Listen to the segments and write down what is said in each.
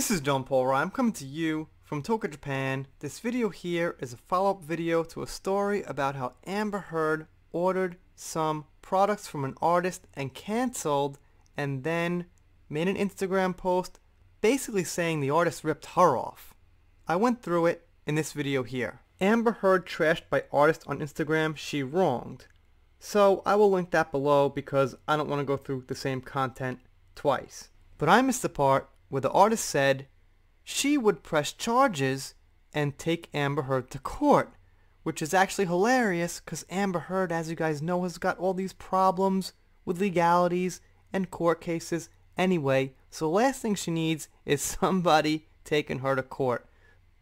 This is John Paul Ryan. I'm coming to you from Tokyo, Japan. This video here is a follow-up video to a story about how Amber Heard ordered some products from an artist and canceled, and then made an Instagram post basically saying the artist ripped her off. I went through it in this video here. Amber Heard trashed by artist on Instagram she wronged. So I will link that below because I don't want to go through the same content twice. But I missed the part where the artist said she would press charges and take Amber Heard to court, which is actually hilarious because Amber Heard, as you guys know, has got all these problems with legalities and court cases anyway, so the last thing she needs is somebody taking her to court.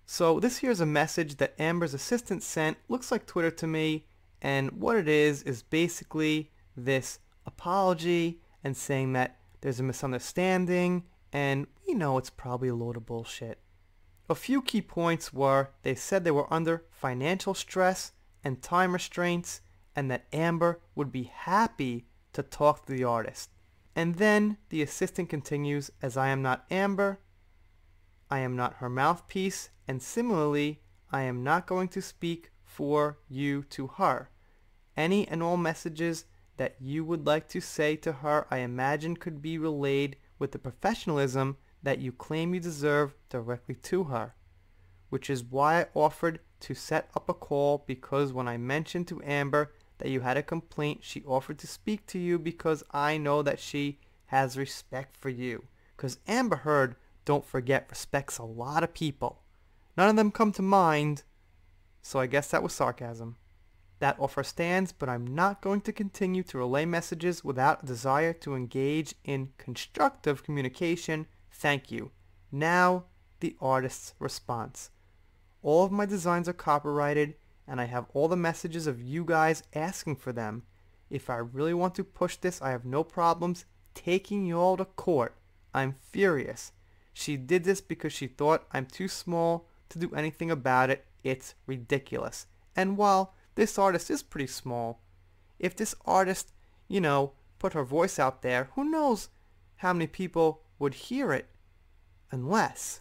So this here is a message that Amber's assistant sent, looks like Twitter to me, and what it is basically this apology and saying that there's a misunderstanding, and we know it's probably a load of bullshit. A few key points were they said they were under financial stress and time restraints, and that Amber would be happy to talk to the artist. And then the assistant continues, as I am not Amber, I am not her mouthpiece, and similarly, I am not going to speak for you to her. Any and all messages that you would like to say to her, I imagine could be relayed with the professionalism that you claim you deserve directly to her, which is why I offered to set up a call, because when I mentioned to Amber that you had a complaint, she offered to speak to you because I know that she has respect for you. Because Amber Heard, don't forget, respects a lot of people. None of them come to mind, so I guess that was sarcasm. That offer stands, but I'm not going to continue to relay messages without a desire to engage in constructive communication. Thank you. Now, the artist's response. All of my designs are copyrighted, and I have all the messages of you guys asking for them. If I really want to push this, I have no problems taking you all to court. I'm furious. She did this because she thought I'm too small to do anything about it. It's ridiculous. And while this artist is pretty small, if this artist, put her voice out there, who knows how many people would hear it, unless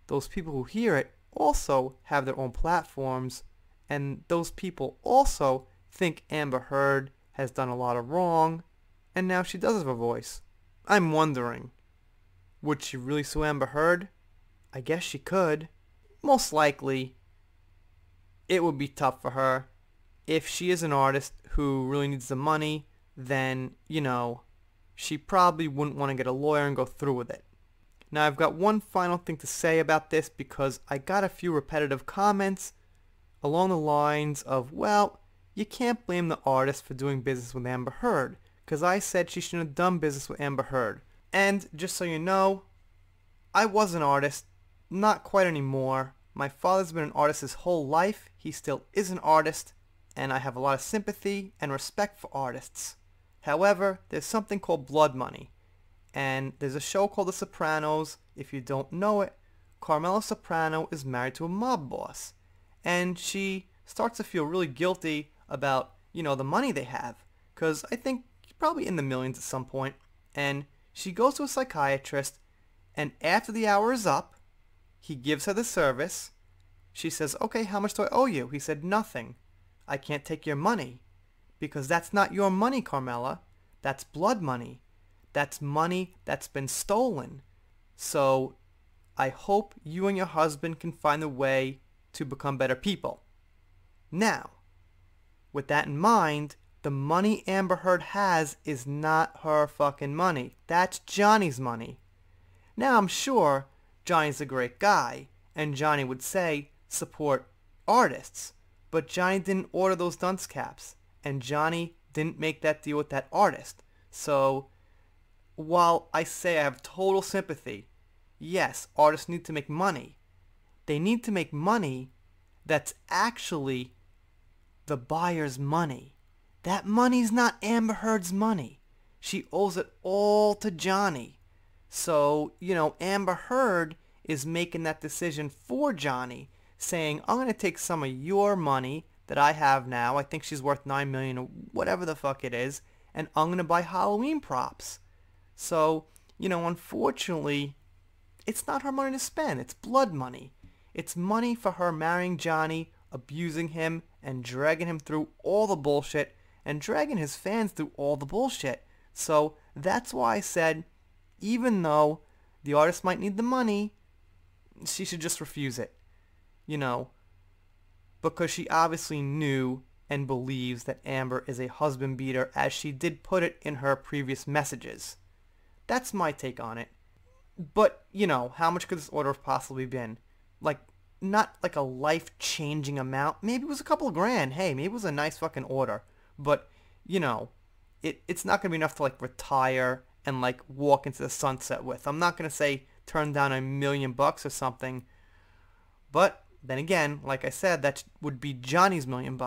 those people who hear it also have their own platforms, and those people also think Amber Heard has done a lot of wrong, and now she does have a voice. I'm wondering, would she really sue Amber Heard? I guess she could. Most likely, it would be tough for her. If she is an artist who really needs the money, then, she probably wouldn't want to get a lawyer and go through with it. Now, I've got one final thing to say about this because I got a few repetitive comments along the lines of, well, you can't blame the artist for doing business with Amber Heard, because I said she shouldn't have done business with Amber Heard. And just so you know, I was an artist, not quite anymore. My father's been an artist his whole life. He still is an artist, and I have a lot of sympathy and respect for artists. However, there's something called blood money, and there's a show called The Sopranos. If you don't know it, Carmela Soprano is married to a mob boss, and she starts to feel really guilty about, the money they have, because I think he's probably in the millions at some point, and she goes to a psychiatrist, and after the hour is up, he gives her the service. She says, okay, how much do I owe you? He said, nothing. I can't take your money, because that's not your money, Carmela. That's blood money. That's money that's been stolen. So I hope you and your husband can find a way to become better people. Now, with that in mind, the money Amber Heard has is not her fucking money. That's Johnny's money. Now, I'm sure Johnny's a great guy, and Johnny would say, support artists. But Johnny didn't order those dunce caps, and Johnny didn't make that deal with that artist. So, while I say I have total sympathy, yes, artists need to make money. They need to make money that's actually the buyer's money. That money's not Amber Heard's money. She owes it all to Johnny. So, Amber Heard is making that decision for Johnny, saying, I'm going to take some of your money that I have now, I think she's worth $9 million or whatever the fuck it is, and I'm going to buy Halloween props. So, unfortunately, it's not her money to spend. It's blood money. It's money for her marrying Johnny, abusing him, and dragging him through all the bullshit, and dragging his fans through all the bullshit. So that's why I said, even though the artist might need the money, she should just refuse it. You know, because she obviously knew and believes that Amber is a husband beater, as she did put it in her previous messages. That's my take on it. But, you know, how much could this order have possibly been? Like, not like a life-changing amount. Maybe it was a couple of grand. Hey, maybe it was a nice fucking order. But, you know, it's not going to be enough to, like, retire and, like, walk into the sunset with. I'm not going to say turn down $1 million or something. But, then again, like I said, that would be Johnny's $1 million.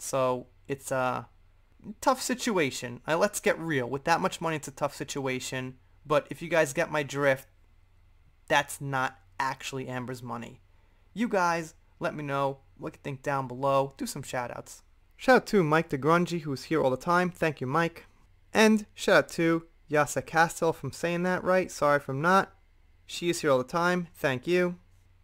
So, it's a tough situation. Let's get real. With that much money, it's a tough situation. But if you guys get my drift, that's not actually Amber's money. You guys, let me know what you think down below. Do some shoutouts. Shout out to Mike the Grungy, who's here all the time. Thank you, Mike. And shout out to Yasa Castell, if I'm saying that right. Sorry if I'm not. She is here all the time. Thank you.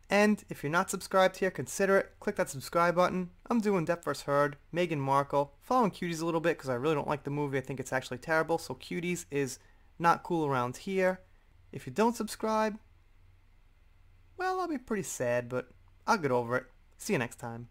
And if you're not subscribed here, consider it. Click that subscribe button. I'm doing Depp vs. Heard, Meghan Markle, following Cuties a little bit because I really don't like the movie. I think it's actually terrible. So Cuties is not cool around here. If you don't subscribe, well, I'll be pretty sad, but I'll get over it. See you next time.